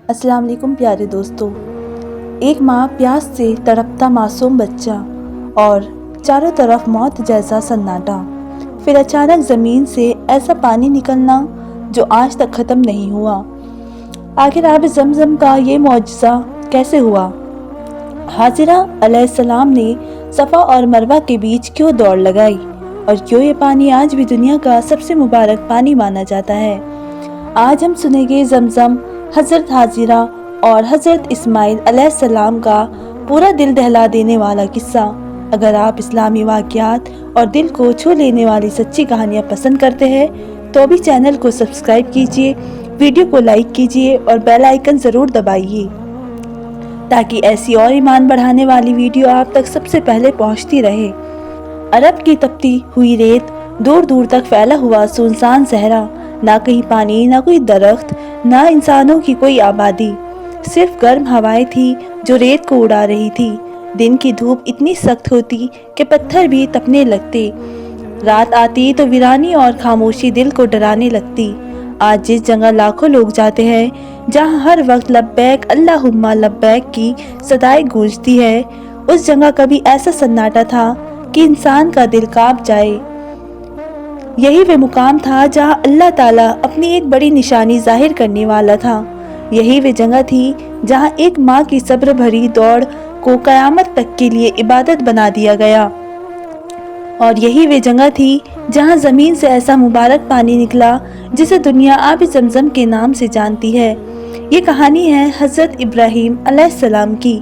السلام علیکم پیارے دوستو۔ ایک ماں پیاس سے تڑپتا معصوم بچہ اور چاروں طرف موت جیسا سناٹا، پھر اچانک زمین سے ایسا پانی نکلنا جو آج تک ختم نہیں ہوا۔ آخر آب زمزم کا یہ معجزہ کیسے ہوا؟ حاجرہ علیہ السلام نے صفا اور مروہ کے بیچ کیوں دوڑ لگائی اور کیوں یہ پانی آج بھی دنیا کا سب سے مبارک پانی مانا جاتا ہے؟ آج ہم سنیں گے زمزم، حضرت حاجرہ اور حضرت اسماعیل علیہ السلام کا پورا دل دہلا دینے والا قصہ۔ اگر آپ اسلامی واقعات اور دل کو چھو لینے والی سچی کہانیاں پسند کرتے ہیں تو ابھی چینل کو سبسکرائب کیجئے، ویڈیو کو لائک کیجئے اور بیل آئیکن ضرور دبائیے تاکہ ایسی اور ایمان بڑھانے والی ویڈیو آپ تک سب سے پہلے پہنچتی رہے۔ عرب کی تپتی ہوئی ریت، دور دور تک پھیلا ہوا سنسان صحرا، نہ کہیں پانی، نہ کوئی درخت، نہ انسانوں کی کوئی آبادی، صرف گرم ہوائیں تھی جو ریت کو اڑا رہی تھی۔ دن کی دھوپ اتنی سخت ہوتی کہ پتھر بھی تپنے لگتے، رات آتی تو ویرانی اور خاموشی دل کو ڈرانے لگتی۔ آج جس جگہ لاکھوں لوگ جاتے ہیں، جہاں ہر وقت لبیک اللہم لبیک کی صدائیں گونجتی ہے، اس جگہ کبھی ایسا سناٹا تھا کہ انسان کا دل کانپ جائے۔ یہی وہ مقام تھا جہاں اللہ تعالیٰ اپنی ایک بڑی نشانی ظاہر کرنے والا تھا۔ یہی وہ جگہ تھی جہاں ایک ماں کی صبر بھری دوڑ کو قیامت تک کے لیے عبادت بنا دیا گیا، اور یہی وہ جگہ تھی جہاں زمین سے ایسا مبارک پانی نکلا جسے دنیا آب زمزم کے نام سے جانتی ہے۔ یہ کہانی ہے حضرت ابراہیم علیہ السلام کی،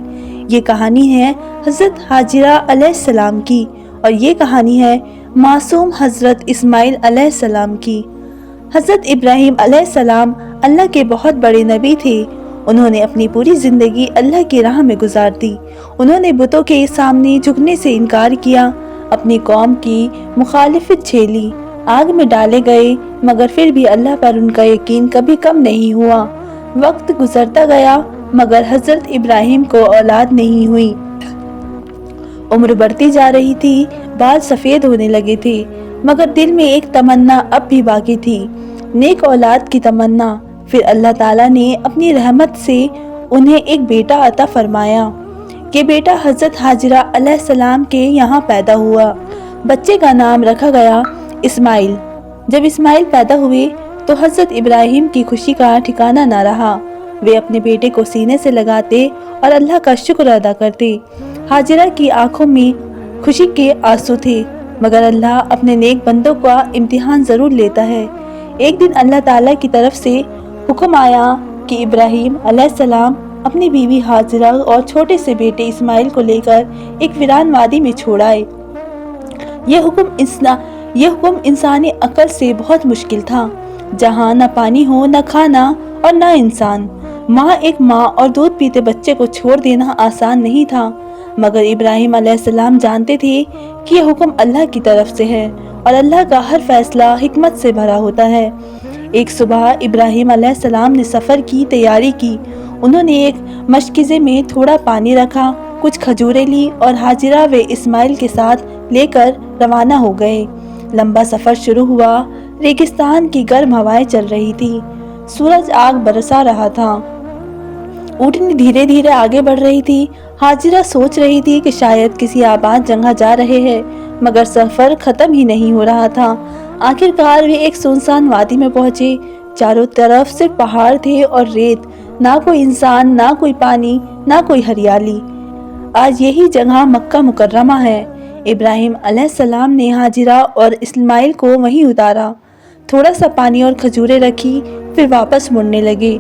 یہ کہانی ہے حضرت حاجرہ علیہ السلام کی، اور یہ کہانی ہے معصوم حضرت اسماعیل علیہ السلام کی۔ حضرت ابراہیم علیہ السلام اللہ کے بہت بڑے نبی تھے۔ انہوں نے اپنی پوری زندگی اللہ کی راہ میں گزار دی۔ انہوں نے بتوں کے سامنے جھکنے سے انکار کیا، اپنی قوم کی مخالفت جھیلی، آگ میں ڈالے گئے، مگر پھر بھی اللہ پر ان کا یقین کبھی کم نہیں ہوا۔ وقت گزرتا گیا مگر حضرت ابراہیم کو اولاد نہیں ہوئی۔ عمر بڑھتی جا رہی تھی، بال سفید ہونے لگے تھے، مگر دل میں ایک تمنا اب بھی باقی تھی، نیک اولاد کی تمنا۔ پھر اللہ تعالیٰ نے اپنی رحمت سے انہیں ایک بیٹا عطا فرمایا۔ یہ بیٹا حضرت حاجرہ علیہ السلام کے یہاں پیدا ہوا۔ بچے کا نام رکھا گیا اسماعیل۔ جب اسماعیل پیدا ہوئے تو حضرت ابراہیم کی خوشی کا ٹھکانہ نہ رہا۔ وہ اپنے بیٹے کو سینے سے لگاتے اور اللہ کا شکر ادا کرتے۔ حاجرہ کی آنکھوں میں خوشی کے آنسو تھے، مگر اللہ اپنے نیک بندوں کا امتحان ضرور لیتا ہے۔ ایک دن اللہ تعالیٰ کی طرف سے حکم آیا کہ ابراہیم علیہ السلام اپنی بیوی حاجرہ اور چھوٹے سے بیٹے اسماعیل کو لے کر ایک ویران وادی میں چھوڑ آئے۔ یہ حکم انسانی عقل سے بہت مشکل تھا، جہاں نہ پانی ہو، نہ کھانا اور نہ انسان۔ ایک ماں اور دودھ پیتے بچے کو چھوڑ دینا آسان نہیں تھا، مگر ابراہیم علیہ السلام جانتے تھے کہ یہ حکم اللہ کی طرف سے ہے اور اللہ کا ہر فیصلہ حکمت سے بھرا ہوتا ہے۔ ایک صبح ابراہیم علیہ السلام نے سفر کی تیاری کی۔ انہوں نے ایک مشکیزے میں تھوڑا پانی رکھا، کچھ کھجوریں لی اور حاجرہ و اسماعیل کے ساتھ لے کر روانہ ہو گئے۔ لمبا سفر شروع ہوا۔ ریگستان کی گرم ہوائیں چل رہی تھی، سورج آگ برسا رہا تھا، اونٹنی دھیرے دھیرے آگے بڑھ رہی تھی۔ حاجرہ سوچ رہی تھی کہ شاید کسی آباد جگہ جا رہے ہیں، مگر سفر ختم ہی نہیں ہو رہا تھا۔ آخرکار وہ ایک سنسان وادی میں پہنچے۔ چاروں طرف صرف پہاڑ تھے اور ریت، نہ کوئی انسان، نہ کوئی پانی، نہ کوئی ہریالی۔ آج یہی جگہ مکہ مکرمہ ہے۔ ابراہیم علیہ السلام نے حاجرہ اور اسماعیل کو وہیں اتارا، تھوڑا سا پانی اور کھجوریں رکھی، پھر واپس مڑنے لگے۔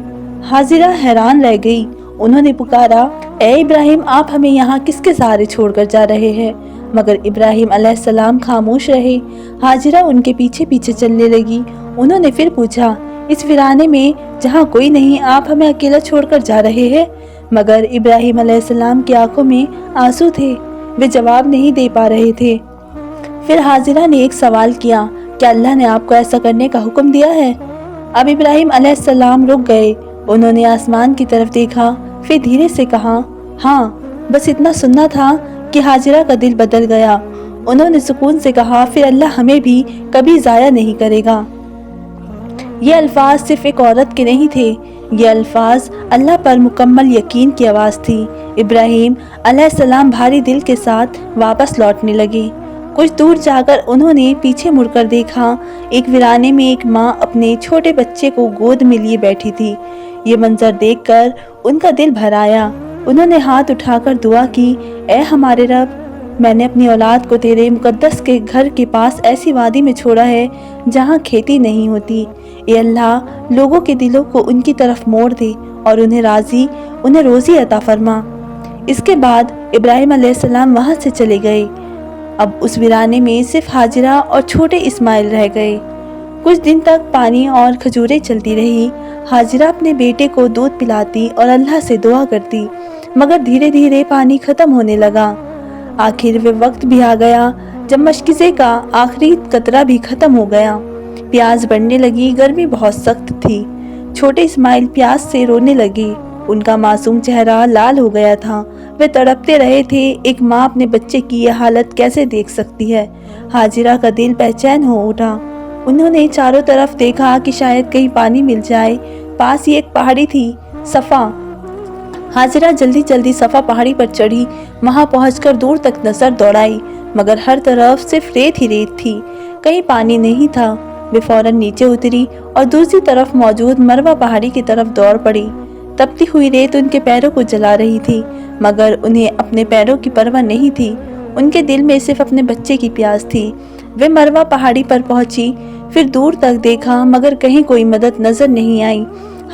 حاجرہ حیران رہ گئی۔ انہوں نے پکارا، اے ابراہیم، آپ ہمیں یہاں کس کے سہارے چھوڑ کر جا رہے ہیں؟ مگر ابراہیم علیہ السلام خاموش رہے۔ حاجرہ ان کے پیچھے پیچھے چلنے لگی۔ انہوں نے پھر پوچھا، اس ویرانے میں جہاں کوئی نہیں، آپ ہمیں اکیلا چھوڑ کر جا رہے ہیں؟ مگر ابراہیم علیہ السلام کی آنکھوں میں آنسو تھے، وہ جواب نہیں دے پا رہے تھے۔ پھر حاجرہ نے ایک سوال کیا، کیا اللہ نے آپ کو ایسا کرنے کا حکم دیا ہے؟ اب ابراہیم علیہ السلام رک گئے۔ انہوں نے آسمان کی طرف دیکھا، پھر دھیرے سے کہا، ہاں، بس اتنا سننا تھا کہ حاجرہ کا دل بدل گیا۔ انہوں نے سکون سے کہا، پھر اللہ ہمیں بھی کبھی ضائع نہیں کرے گا۔ یہ الفاظ صرف ایک عورت کے نہیں تھے، یہ الفاظ اللہ پر مکمل یقین کی آواز تھی۔ ابراہیم علیہ السلام بھاری دل کے ساتھ واپس لوٹنے لگے۔ کچھ دور جا کر انہوں نے پیچھے مڑ کر دیکھا، ایک ویرانے میں ایک ماں اپنے چھوٹے بچے کو گود میں لیے بیٹھی تھی۔ یہ منظر دیکھ کر ان کا دل بھر آیا۔ انہوں نے ہاتھ اٹھا کر دعا کی، اے ہمارے رب، میں نے اپنی اولاد کو تیرے مقدس کے گھر کے پاس ایسی وادی میں چھوڑا ہے جہاں کھیتی نہیں ہوتی۔ اے اللہ، لوگوں کے دلوں کو ان کی طرف موڑ دے اور انہیں روزی عطا فرما۔ اس کے بعد ابراہیم علیہ السلام وہاں سے چلے گئے۔ اب اس ویرانے میں صرف ہاجرہ اور چھوٹے اسماعیل رہ گئے۔ کچھ دن تک پانی اور کھجوریں چلتی رہی۔ ہاجرہ اپنے بیٹے کو دودھ پلاتی اور اللہ سے دعا کرتی، مگر دھیرے دھیرے پانی ختم ہونے لگا۔ آخر وہ وقت بھی آ گیا جب مشکزے کا آخری قطرہ بھی ختم ہو گیا۔ پیاس بڑھنے لگی، گرمی بہت سخت تھی۔ چھوٹے اسماعیل پیاس سے رونے لگے، ان کا معصوم چہرہ لال ہو گیا تھا، وہ تڑپتے رہے تھے۔ ایک ماں اپنے بچے کی یہ حالت کیسے دیکھ سکتی ہے؟ ہاجرہ کا دل بے چین ہو اٹھا۔ انہوں نے چاروں طرف دیکھا کہ شاید کہیں پانی مل جائے۔ پاس ہی ایک پہاڑی تھی، صفا۔ ہاجرہ جلدی جلدی صفا پہاڑی پر چڑھی، وہاں پہنچ کر دور تک نظر دوڑائی، مگر ہر طرف صرف ریت ہی ریت تھی، کہیں پانی نہیں تھا۔ وہ فوراً نیچے اتری اور دوسری طرف موجود مروہ پہاڑی کی طرف دوڑ پڑی۔ تپتی ہوئی ریت ان کے پیروں کو جلا رہی تھی، مگر انہیں اپنے پیروں کی پرواہ نہیں تھی۔ ان کے دل میں صرف اپنے بچے کی پیاس تھی۔ وہ مروہ پہاڑی پر پہنچی، پھر دور تک دیکھا، مگر کہیں کوئی مدد نظر نہیں آئی۔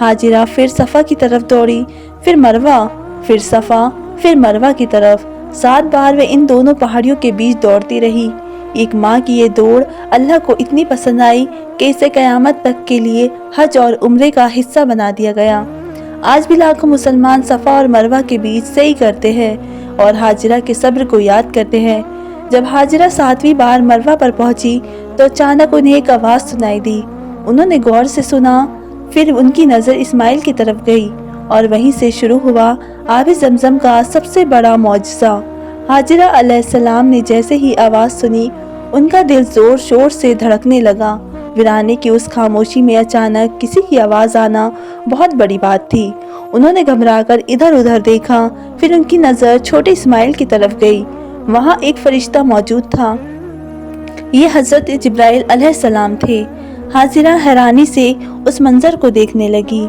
ہاجرہ پھر صفا کی طرف دوڑی، پھر مروہ، پھر صفا، پھر مروہ کی طرف۔ 7 بار وہ ان دونوں پہاڑیوں کے بیچ دوڑتی رہی۔ ایک ماں کی یہ دوڑ اللہ کو اتنی پسند آئی کہ اسے قیامت تک کے لیے حج اور عمرے کا حصہ بنا دیا گیا۔ آج بھی لاکھوں مسلمان صفا اور مروہ کے بیچ سعی کرتے ہیں اور ہاجرہ کے صبر کو یاد کرتے ہیں۔ جب ہاجرہ 7ویں بار مروہ پر پہنچی تو اچانک انہیں ایک آواز سنائی دی۔ انہوں نے غور سے سنا، پھر ان کی نظر اسماعیل کی طرف گئی اور وہیں سے شروع ہوا آب زمزم کا سب سے بڑا معجزہ۔ ہاجرہ علیہ السلام نے جیسے ہی آواز سنی، ان کا دل زور شور سے دھڑکنے لگا۔ ویرانے کی اس خاموشی میں اچانک کسی کی آواز آنا بہت بڑی بات تھی۔ انہوں نے گھبرا کر ادھر ادھر دیکھا، پھر ان کی نظر چھوٹے اسماعیل کی طرف گئی۔ وہاں ایک فرشتہ موجود تھا، یہ حضرت جبرائیل علیہ السلام تھے۔ ہاجرہ حیرانی سے اس منظر کو دیکھنے لگی۔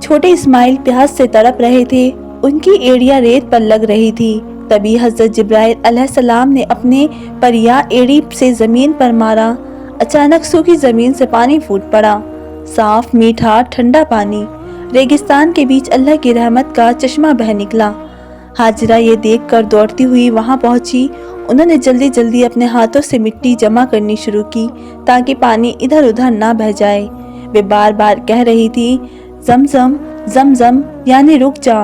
چھوٹے اسماعیل پیاس سے تڑپ رہے تھے، ان کی ایڑیاں ریت پر لگ رہی تھی۔ تبھی حضرت جبرائیل علیہ السلام نے اپنے پریا ایڑی سے زمین پر مارا۔ اچانک سوکھی زمین سے پانی پھوٹ پڑا، صاف میٹھا ٹھنڈا پانی۔ ریگستان کے بیچ اللہ کی رحمت کا چشمہ بہہ نکلا۔ ہاجرہ یہ دیکھ کر دوڑتی ہوئی وہاں پہنچی۔ انہوں نے جلدی جلدی اپنے ہاتھوں سے مٹی جمع کرنی شروع کی تاکہ پانی ادھر ادھر نہ بہہ جائے۔ وہ بار بار کہہ رہی تھی، زمزم زمزم، یعنی رک جا،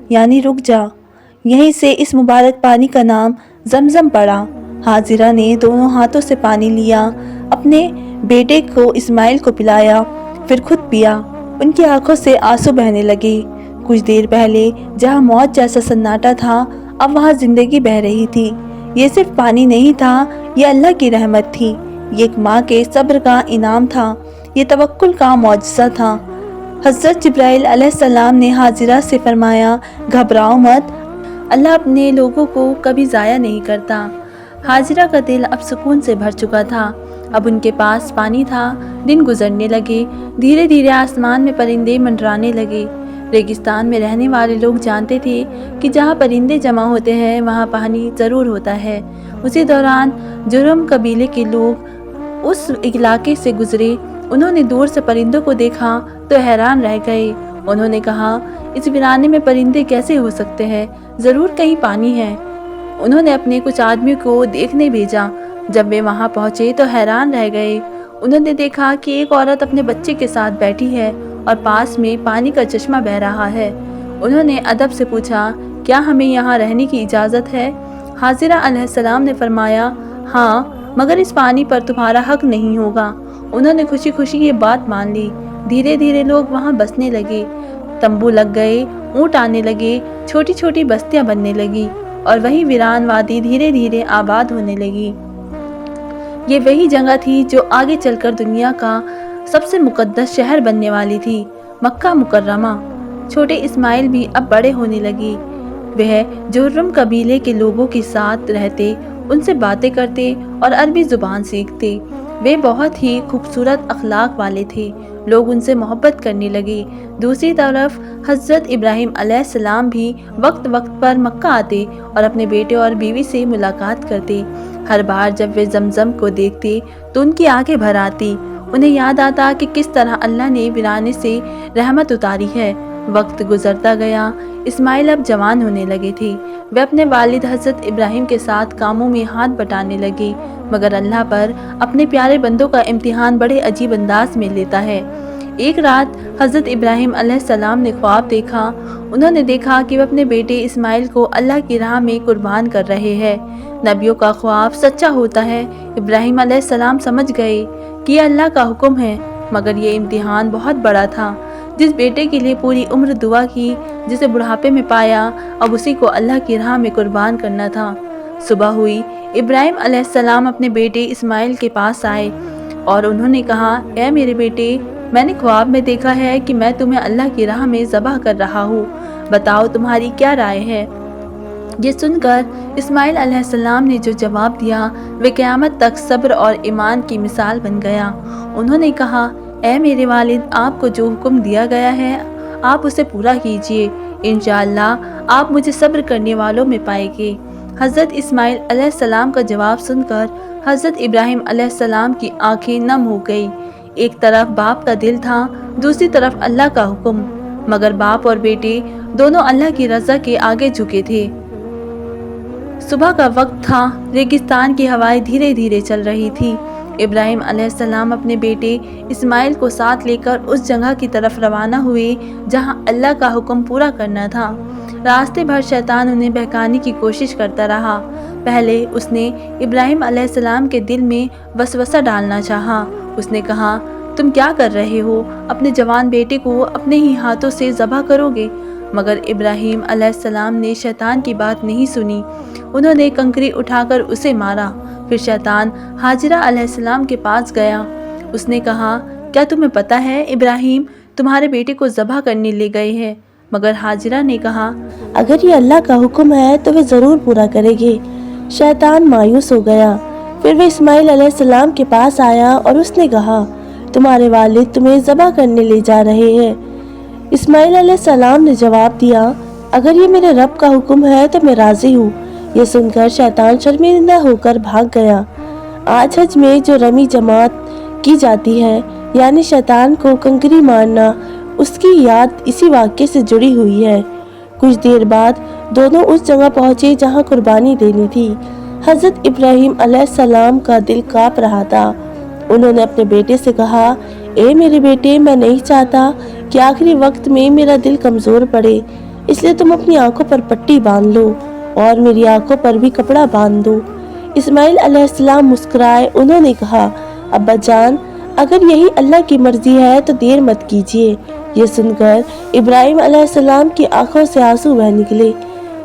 یعنی رک جا۔ یہیں سے اس مبارک پانی کا نام زمزم پڑا۔ ہاجرہ نے دونوں ہاتھوں سے پانی لیا، اپنے بیٹے کو اسماعیل کو پلایا، پھر خود پیا۔ ان کی آنکھوں سے آنسو بہنے لگے۔ کچھ دیر پہلے جہاں موت جیسا سناٹا تھا، اب وہاں زندگی بہہ رہی تھی۔ یہ صرف پانی نہیں تھا، یہ اللہ کی رحمت تھی، یہ ایک ماں کے صبر کا انعام تھا، یہ توکل کا معجزہ تھا۔ حضرت جبرائیل علیہ السلام نے ہاجرہ سے فرمایا، گھبراؤ مت، اللہ اپنے لوگوں کو کبھی ضائع نہیں کرتا۔ ہاجرہ کا دل اب سکون سے بھر چکا تھا۔ اب ان کے پاس پانی تھا۔ دن گزرنے لگے، دھیرے دھیرے آسمان میں پرندے منڈرانے لگے۔ ریگستان میں رہنے والے لوگ جانتے تھے کہ جہاں پرندے جمع ہوتے ہیں وہاں پانی ضرور ہوتا ہے۔ اسی دوران جرہم قبیلے کے لوگ اس علاقے سے گزرے۔ انہوں نے دور سے پرندوں کو دیکھا تو حیران رہ گئے۔ انہوں نے کہا، اس ویرانے میں پرندے کیسے ہو سکتے ہیں؟ ضرور کہیں پانی ہے۔ انہوں نے اپنے کچھ آدمیوں کو دیکھنے بھیجا۔ جب وہ وہاں پہنچے تو حیران رہ گئے۔ انہوں نے دیکھا کہ ایک عورت اپنے بچے کے ساتھ بیٹھی ہے اور پاس میں پانی کا چشمہ بہہ رہا ہے۔ انہوں نے ادب سے پوچھا، کیا ہمیں یہاں رہنے کی اجازت ہے؟ ہاجرہ علیہ السلام نے فرمایا، ہاں، مگر اس پانی پر تمہارا حق نہیں ہوگا۔ انہوں نے خوشی خوشی یہ بات مان لی۔ دھیرے دھیرے لوگ وہاں بسنے لگے، تمبو لگ گئے، اونٹ آنے لگے، چھوٹی چھوٹی بستیاں بننے لگی اور وہی ویران وادی دھیرے دھیرے آباد ہونے لگی۔ یہ وہی جگہ تھی جو آگے چل کر دنیا کا سب سے مقدس شہر بننے والی تھی۔ مکہ مکرمہ۔ چھوٹے اسماعیل بھی اب بڑے ہونے لگے۔ وہ جرہم قبیلے کے لوگوں کے ساتھ رہتے، ان سے باتیں کرتے اور عربی زبان سیکھتے۔ وہ بہت ہی خوبصورت اخلاق والے تھے، لوگ ان سے محبت کرنے لگے۔ دوسری طرف حضرت ابراہیم علیہ السلام بھی وقت وقت پر مکہ آتے اور اپنے بیٹے اور بیوی سے ملاقات کرتے۔ ہر بار جب وہ زمزم کو دیکھتے تو ان کی آنکھیں بھر آتی، انہیں یاد آتا کہ کس طرح اللہ نے ویرانے سے رحمت اتاری ہے۔ وقت گزرتا گیا، اسماعیل اب جوان ہونے لگے تھے۔ وہ اپنے والد حضرت ابراہیم کے ساتھ کاموں میں ہاتھ بٹانے لگے، مگر اللہ پر اپنے پیارے بندوں کا امتحان بڑے عجیب انداز میں لیتا ہے۔ ایک رات حضرت ابراہیم علیہ السلام نے خواب دیکھا۔ انہوں نے دیکھا کہ وہ اپنے بیٹے اسماعیل کو اللہ کی راہ میں قربان کر رہے ہیں۔ نبیوں کا خواب سچا ہوتا ہے۔ ابراہیم علیہ السلام سمجھ گئے کہ یہ اللہ کا حکم ہے، مگر یہ امتحان بہت بڑا تھا۔ جس بیٹے کے لیے پوری عمر دعا کی، جسے بڑھاپے میں پایا، اب اسی کو اللہ کی راہ میں قربان کرنا تھا۔ صبح ہوئی، ابراہیم علیہ السلام اپنے بیٹے اسماعیل کے پاس آئے اور انہوں نے کہا، اے میرے بیٹے، میں نے خواب میں دیکھا ہے کہ میں تمہیں اللہ کی راہ میں ذبح کر رہا ہوں، بتاؤ تمہاری کیا رائے ہے؟ یہ سن کر اسماعیل علیہ السلام نے جو جواب دیا وہ قیامت تک صبر اور ایمان کی مثال بن گیا۔ انہوں نے کہا، اے میرے والد، آپ کو جو حکم دیا گیا ہے آپ اسے پورا کیجئے، انشاءاللہ آپ مجھے صبر کرنے والوں میں پائیں گے۔ حضرت اسماعیل علیہ السلام کا جواب سن کر حضرت ابراہیم علیہ السلام کی آنکھیں نم ہو گئی۔ ایک طرف باپ کا دل تھا، دوسری طرف اللہ کا حکم، مگر باپ اور بیٹے دونوں اللہ کی رضا کے آگے جھکے تھے۔ صبح کا وقت تھا، ریگستان کی ہوائیں دھیرے دھیرے چل رہی تھی۔ ابراہیم علیہ السلام اپنے بیٹے اسماعیل کو ساتھ لے کر اس جگہ کی طرف روانہ ہوئے جہاں اللہ کا حکم پورا کرنا تھا۔ راستے بھر شیطان انہیں بہکانے کی کوشش کرتا رہا۔ پہلے اس نے ابراہیم علیہ السلام کے دل میں وسوسہ ڈالنا چاہا۔ اس نے کہا، تم کیا کر رہے ہو؟ اپنے جوان بیٹے کو اپنے ہی ہاتھوں سے ذبح کرو گے؟ مگر ابراہیم علیہ السلام نے شیطان کی بات نہیں سنی۔ انہوں نے کنکری اٹھا کر اسے مارا۔ پھر شیطان ہاجرہ علیہ السلام کے پاس گیا۔ اس نے کہا، کیا تمہیں پتا ہے ابراہیم تمہارے بیٹے کو ذبح کرنے لے گئے ہیں؟ مگر ہاجرہ نے کہا، اگر یہ اللہ کا حکم ہے تو وہ ضرور پورا کرے گے۔ شیطان مایوس ہو گیا۔ پھر وہ اسماعیل علیہ السلام کے پاس آیا اور اس نے کہا، تمہارے والد تمہیں ذبح کرنے لے جا رہے ہیں۔ اسماعیل علیہ السلام نے جواب دیا، اگر یہ میرے رب کا حکم ہے تو میں راضی ہوں۔ یہ سن کر شیطان شرمندہ ہو کر بھاگ گیا۔ آج حج میں جو رمی جماعت کی جاتی ہے، یعنی شیطان کو کنکری مارنا، اس کی یاد اسی واقعے سے جڑی ہوئی ہے۔ کچھ دیر بعد دونوں اس جگہ پہنچے جہاں قربانی دینی تھی۔ حضرت ابراہیم علیہ السلام کا دل کانپ رہا تھا۔ انہوں نے اپنے بیٹے سے کہا، اے میرے بیٹے، میں نہیں چاہتا کہ آخری وقت میں میرا دل کمزور پڑے، اس لیے تم اپنی آنکھوں پر پٹی باندھ لو اور میری آنکھوں پر بھی کپڑا باندھ دو۔ اسماعیل علیہ السلام مسکرائے۔ انہوں نے کہا، ابا جان، اگر یہی اللہ کی مرضی ہے تو دیر مت کیجیے۔ یہ سن کر ابراہیم علیہ السلام کی آنکھوں سے آنسو بہہ نکلے۔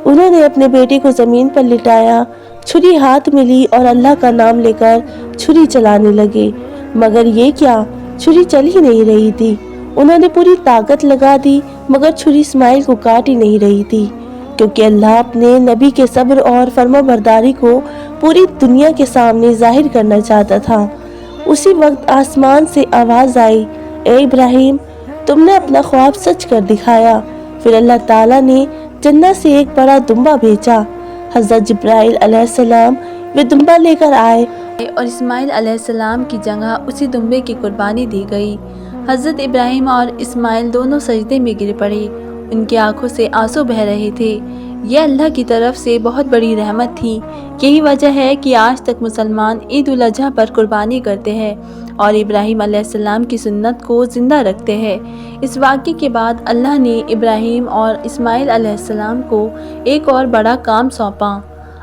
انہوں نے اپنے بیٹے کو زمین پر لٹایا، چھری ہاتھ میں لی اور اللہ کا نام لے کر چھری چلانے لگے، مگر یہ کیا، چھری چل ہی نہیں رہی تھی۔ انہوں نے پوری طاقت لگا دی مگر چھری اسماعیل کو کاٹ ہی نہیں رہی تھی، کیونکہ اللہ اپنے نبی کے صبر اور فرما برداری کو پوری دنیا کے سامنے ظاہر کرنا چاہتا تھا۔ اسی وقت آسمان سے آواز آئی، اے ابراہیم، تم نے اپنا خواب سچ کر دکھایا۔ پھر اللہ تعالیٰ نے جنت سے ایک بڑا دمبا بھیجا۔ حضرت جبرائیل علیہ السلام وہ دمبا لے کر آئے اور اسماعیل علیہ السلام کی جگہ اسی دمبے کی قربانی دی گئی۔ حضرت ابراہیم اور اسماعیل دونوں سجدے میں گر پڑے، ان کی آنکھوں سے آنسو بہہ رہے تھے۔ یہ اللہ کی طرف سے بہت بڑی رحمت تھی۔ یہی وجہ ہے کہ آج تک مسلمان عید الاضحیٰ پر قربانی کرتے ہیں اور ابراہیم علیہ السلام کی سنت کو زندہ رکھتے ہیں۔ اس واقعے کے بعد اللہ نے ابراہیم اور اسماعیل علیہ السلام کو ایک اور بڑا کام سونپا۔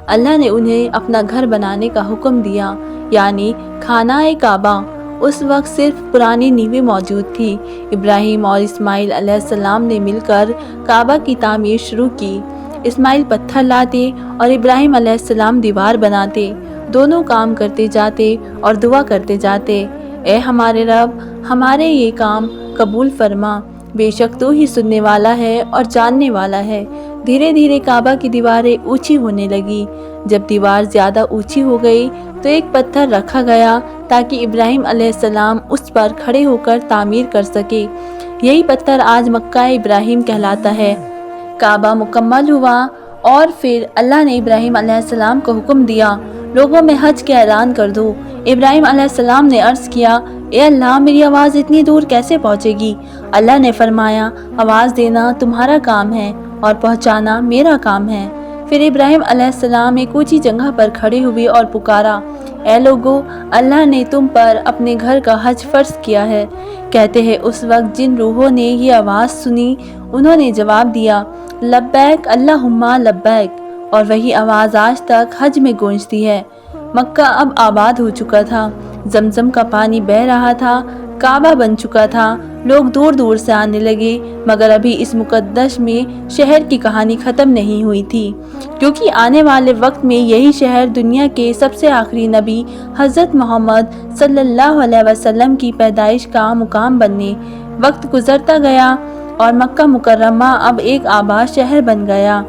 اللہ نے انہیں اپنا گھر بنانے کا حکم دیا، یعنی خانہ کعبہ۔ اس وقت صرف پرانی نیویں موجود تھی۔ ابراہیم اور اسماعیل علیہ السلام نے مل کر کعبہ کی تعمیر شروع کی۔ اسماعیل پتھر لاتے اور ابراہیم علیہ السلام دیوار بناتے۔ دونوں کام کرتے جاتے اور دعا کرتے جاتے، اے ہمارے رب، ہمارے یہ کام قبول فرما۔ بے شک تو ہی سننے والا ہے اور جاننے والا ہے۔ دھیرے دھیرے کعبہ کی دیواریں اونچی ہونے لگی۔ جب دیوار زیادہ اونچی ہو گئی تو ایک پتھر رکھا گیا تاکہ ابراہیم علیہ السلام اس پر کھڑے ہو کر تعمیر کر سکے۔ یہی پتھر آج مکہ ابراہیم کہلاتا ہے۔ کعبہ مکمل ہوا اور پھر اللہ نے ابراہیم علیہ السلام کو حکم دیا، لوگوں میں حج کا اعلان کر دو۔ ابراہیم علیہ السلام نے عرض کیا، اے اللہ، میری آواز اتنی دور کیسے پہنچے گی؟ اللہ نے فرمایا، آواز دینا تمہارا کام ہے اور پہنچانا میرا کام ہے۔ پھر ابراہیم علیہ السلام ایک اونچی جگہ پر کھڑے ہوئے اور پکارا، اے لوگو، اللہ نے تم پر اپنے گھر کا حج فرض کیا ہے۔ کہتے ہیں اس وقت جن روحوں نے یہ آواز سنی انہوں نے جواب دیا، لبیک اللہم لبیک، اور وہی آواز آج تک حج میں گونجتی ہے۔ مکہ اب آباد ہو چکا تھا، زمزم کا پانی بہہ رہا تھا، کعبہ بن چکا تھا، لوگ دور دور سے آنے لگے، مگر ابھی اس مقدس میں شہر کی کہانی ختم نہیں ہوئی تھی، کیونکہ آنے والے وقت میں یہی شہر دنیا کے سب سے آخری نبی حضرت محمد صلی اللہ علیہ وسلم کی پیدائش کا مقام بننے۔ وقت گزرتا گیا اور مکہ مکرمہ اب ایک آباد شہر بن گیا۔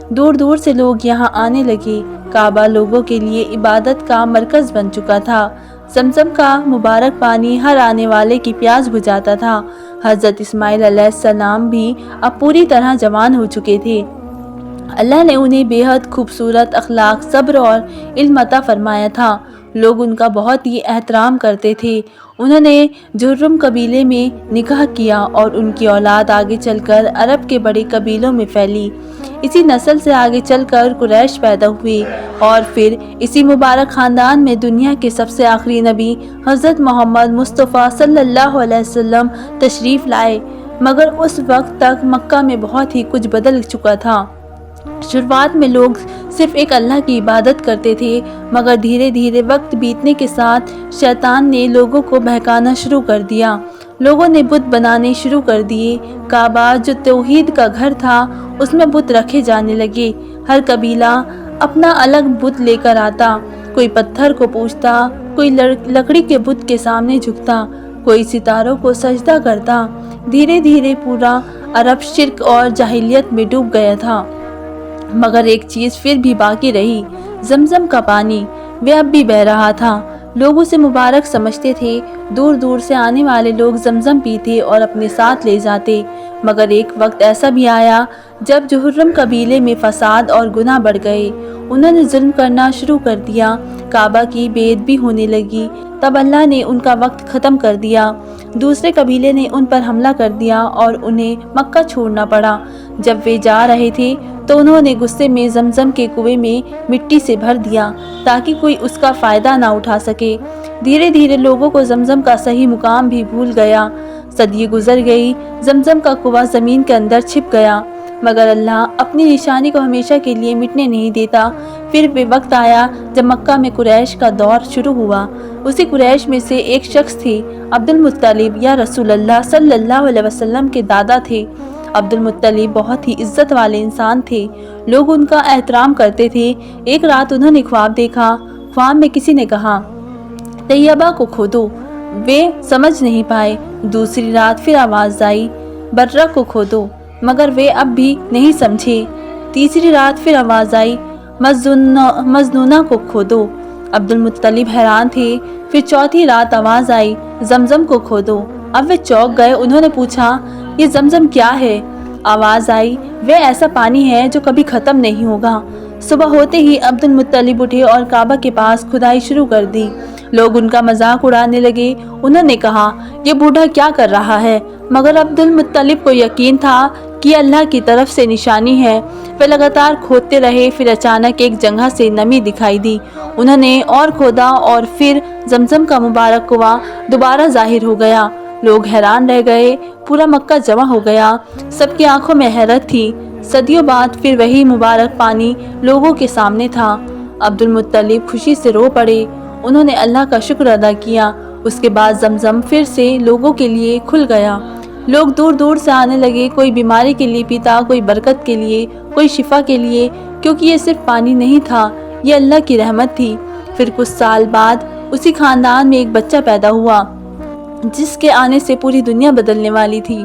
دور دور سے لوگ یہاں آنے لگے۔ کعبہ لوگوں کے لیے عبادت کا مرکز بن چکا تھا۔ زمزم کا مبارک پانی ہر آنے والے کی پیاس بجھاتا تھا۔ حضرت اسماعیل علیہ السلام بھی اب پوری طرح جوان ہو چکے تھے۔ اللہ نے انہیں بے حد خوبصورت اخلاق، صبر اور علم عطا فرمایا تھا۔ لوگ ان کا بہت ہی احترام کرتے تھے۔ انہوں نے جرہم قبیلے میں نکاح کیا اور ان کی اولاد آگے چل کر عرب کے بڑے قبیلوں میں پھیلی۔ اسی نسل سے آگے چل کر قریش پیدا ہوئے اور پھر اسی مبارک خاندان میں دنیا کے سب سے آخری نبی حضرت محمد مصطفیٰ صلی اللہ علیہ وسلم تشریف لائے۔ مگر اس وقت تک مکہ میں بہت ہی کچھ بدل چکا تھا۔ شروعات میں لوگ صرف ایک اللہ کی عبادت کرتے تھے، مگر دھیرے دھیرے وقت بیتنے کے ساتھ شیطان نے لوگوں کو بہکانا شروع کر دیا۔ لوگوں نے بت بنانے شروع کر دیے۔ کعبہ جو توحید کا گھر تھا اس میں بت رکھے جانے لگے۔ ہر قبیلہ اپنا الگ بت لے کر آتا، کوئی پتھر کو پوجتا، کوئی لکڑی کے بت کے سامنے جھکتا، کوئی ستاروں کو سجدہ کرتا۔ دھیرے دھیرے پورا عرب شرک اور جاہلیت میں ڈوب گیا تھا، مگر ایک چیز پھر بھی باقی رہی، زمزم کا پانی۔ وہ اب بھی بہہ رہا تھا۔ لوگ اسے مبارک سمجھتے تھے۔ دور دور سے آنے والے لوگ زمزم پیتے اور اپنے ساتھ لے جاتے۔ مگر ایک وقت ایسا بھی آیا جب جرہم قبیلے میں فساد اور گناہ بڑھ گئے۔ انہوں نے ظلم کرنا شروع کر دیا، کعبہ کی بے ادبی ہونے لگی۔ تب اللہ نے ان کا وقت ختم کر دیا۔ دوسرے قبیلے نے ان پر حملہ کر دیا اور انہیں مکہ چھوڑنا پڑا۔ جب وہ جا رہے تھے تو انہوں نے غصے میں زمزم کے کنویں میں مٹی سے بھر دیا تاکہ کوئی اس کا فائدہ نہ اٹھا سکے۔ دھیرے دھیرے لوگوں کو زمزم کا صحیح مقام بھی بھول گیا۔ صدیاں گزر گئی، زمزم کا کنواں زمین کے اندر چھپ گیا، مگر اللہ اپنی نشانی کو ہمیشہ کے لیے مٹنے نہیں دیتا۔ پھر وہ وقت آیا جب مکہ میں قریش کا دور شروع ہوا۔ اسی قریش میں سے ایک شخص تھے، عبد المطلب، یا رسول اللہ صلی اللہ علیہ وسلم کے دادا تھے۔ عبد المطلب بہت ہی عزت والے انسان تھے، لوگ ان کا احترام کرتے تھے۔ ایک رات انہوں نے خواب دیکھا۔ خواب میں کسی نے کہا، طیبہ کو کھودو۔ وہ سمجھ نہیں پائے۔ دوسری رات پھر آواز آئی، برہ کو کھودو، مگر وہ اب بھی نہیں سمجھے۔ تیسری رات پھر آواز آئی، مظنونہ کو کھودو۔ عبد المطلب حیران تھے۔ پھر چوتھی رات آواز آئی، زمزم کو کھودو۔ اب وہ چونک گئے۔ انہوں نے پوچھا، یہ زمزم کیا ہے؟ آواز آئی، وہ ایسا پانی ہے جو کبھی ختم نہیں ہوگا۔ صبح ہوتے ہی عبد المطلب اٹھے اور کعبہ کے پاس کھدائی شروع کر دی۔ لوگ ان کا مذاق اڑانے لگے۔ انہوں نے کہا، یہ بوڑھا کیا کر رہا ہے؟ مگر عبد المطلب کو یقین تھا کہ اللہ کی طرف سے نشانی ہے۔ وہ لگاتار کھودتے رہے۔ پھر اچانک ایک جگہ سے نمی دکھائی دی۔ انہوں نے اور کھودا اور پھر زمزم کا مبارک کنواں دوبارہ ظاہر ہو گیا۔ لوگ حیران رہ گئے۔ پورا مکہ جمع ہو گیا۔ سب کی آنکھوں میں حیرت تھی۔ صدیوں بعد پھر وہی مبارک پانی لوگوں کے سامنے تھا۔ عبد المطلب خوشی سے رو پڑے۔ انہوں نے اللہ کا شکر ادا کیا۔ اس کے بعد زمزم پھر سے لوگوں کے لیے کھل گیا۔ لوگ دور دور سے آنے لگے، کوئی بیماری کے لیے پیتا، کوئی برکت کے لیے، کوئی شفا کے لیے، کیونکہ یہ صرف پانی نہیں تھا، یہ اللہ کی رحمت تھی۔ پھر کچھ سال بعد اسی خاندان میں ایک بچہ پیدا ہوا جس کے آنے سے پوری دنیا بدلنے والی تھی۔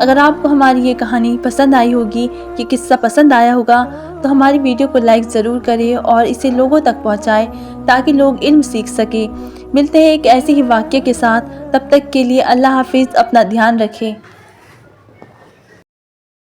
اگر آپ کو ہماری یہ کہانی پسند آئی ہوگی، یہ قصہ پسند آیا ہوگا تو ہماری ویڈیو کو لائک ضرور کریں اور اسے لوگوں تک پہنچائیں تاکہ لوگ علم سیکھ سکیں۔ ملتے ہیں ایک ایسے ہی واقعے کے ساتھ، تب تک کے لیے اللہ حافظ، اپنا دھیان رکھیں۔